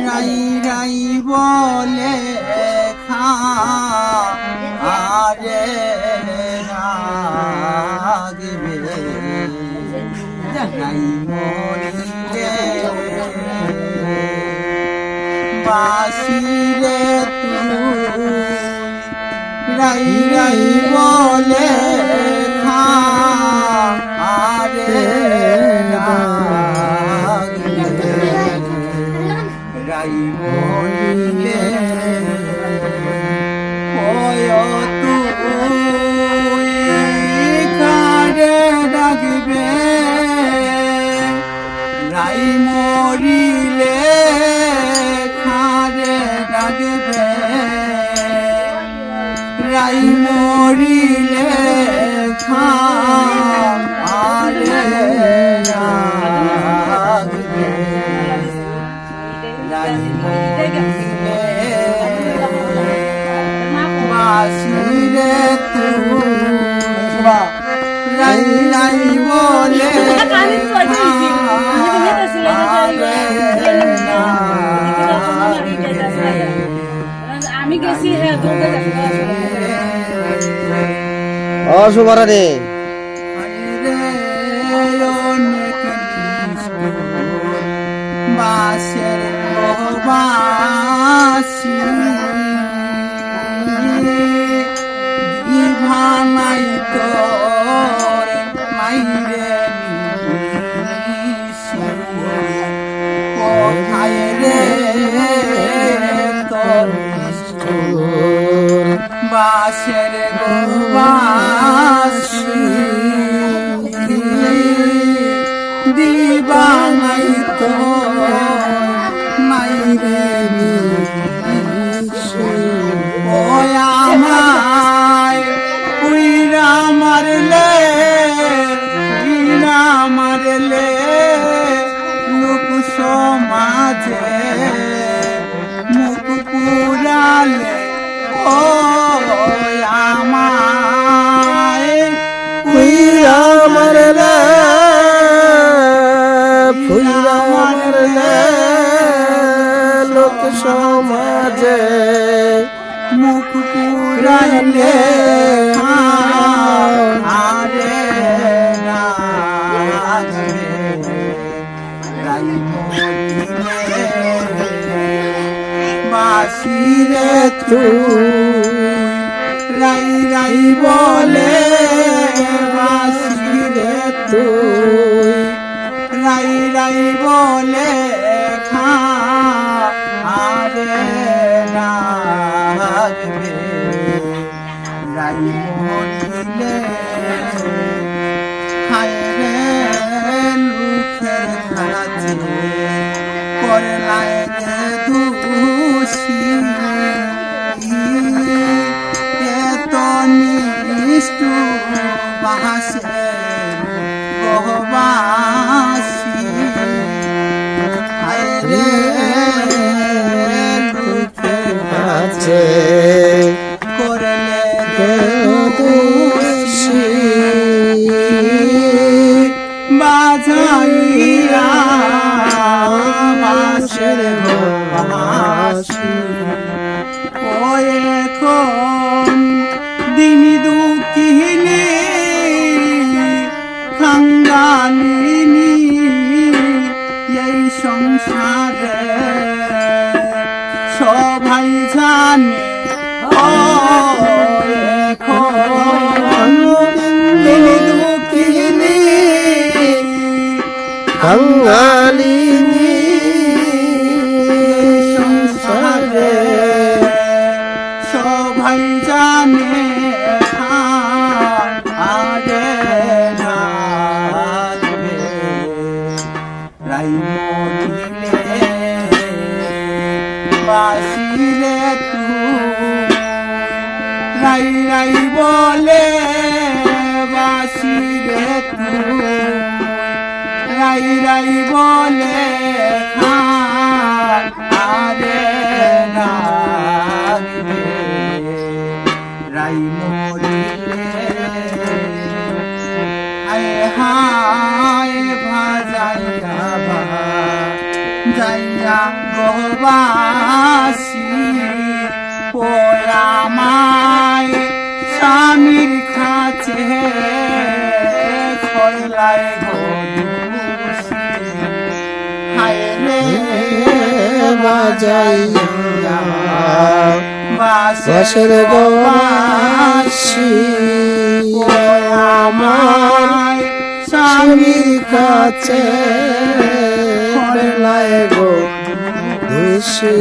রাই রাই বলে আরে রাগবে রাই মরিলে বাসিরে তুই রাই রাই বলে আরে রাই বলিলে তুই কারে ডাকবে রাই মরিলে খারে ডাকবে রাই মরিলে খারে ডাকবে রাই মরিলে বাসিরে তুই রাই রাই বলে আমি গেছি অশুভরানি বাসের বাসি ভাঙাই তোর মাইরে কোথায় রে তোর বাসের বাসি দিবাঙাই তোর মাইরে আমায় উইরা মারলে বিনা মারলে লোক সমাজে মুখ পুরালে ও আমায় উইরা মারলে ফুইরা মারলে লোক সমাজে মুখ পুরাইলে আরে রাজবে রাই মরিলে বাসিরে তুই রাই রাই বলে বাসিরে তুই রাই রাই বলে আরে রাগবে রাই মরিলে হায় রে লুখের কাছে করলায় রে দোষী এত নিষ্ঠু বাসে গহবাসী হায় রে লুখের আছে করলে দোষী বাজাইয়া বাসের বাসি ও এখন দিন দুঃখিনী খাঙ্গালিনী এই সংসারে সবাই জানে দুঃখিনী কাঙ্গালিনী সংসারে সবাই জানে আরে রাগবে রাই মরিলে বাসিরে তুই রাই রাই বলে বাসিরে তুই রাই রাই বলে আরে রাগবে রাই মরিলে হায় হায় ভাজাইয়া যাইয়া গবাসি আমায় স্বামীর খাঁচে করলায় গদুষি হায় রে বাজাইয়া বাসের গবাসি আমায় স্বামীর কাছে করলায় গো দোষী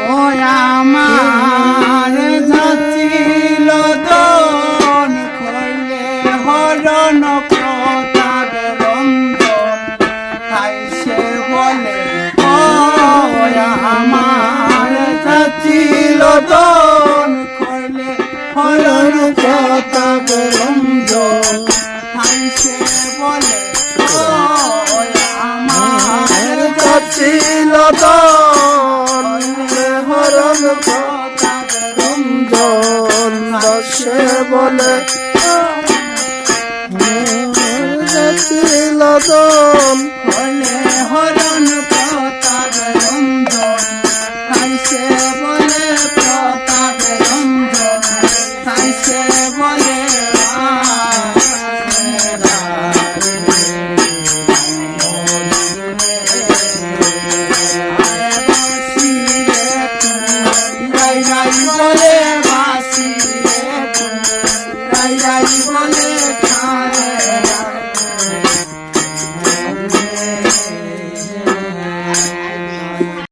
ও আমার যাচ্ছিল দন করলে হরণ প্রতাপ রঞ্জন তাই সে বলে ও আমার যাচ্ছিল দন করলে হরণ প্রতাপ রঞ্জন তাই সে বলে ও আমার ছিল হরণ রঞ্জন দশে বলে ছিল হলে হরণ প্রতাপ রঞ্জন তাই সে বলে প্রতাপ রঞ্জন তাই সে বলে বলে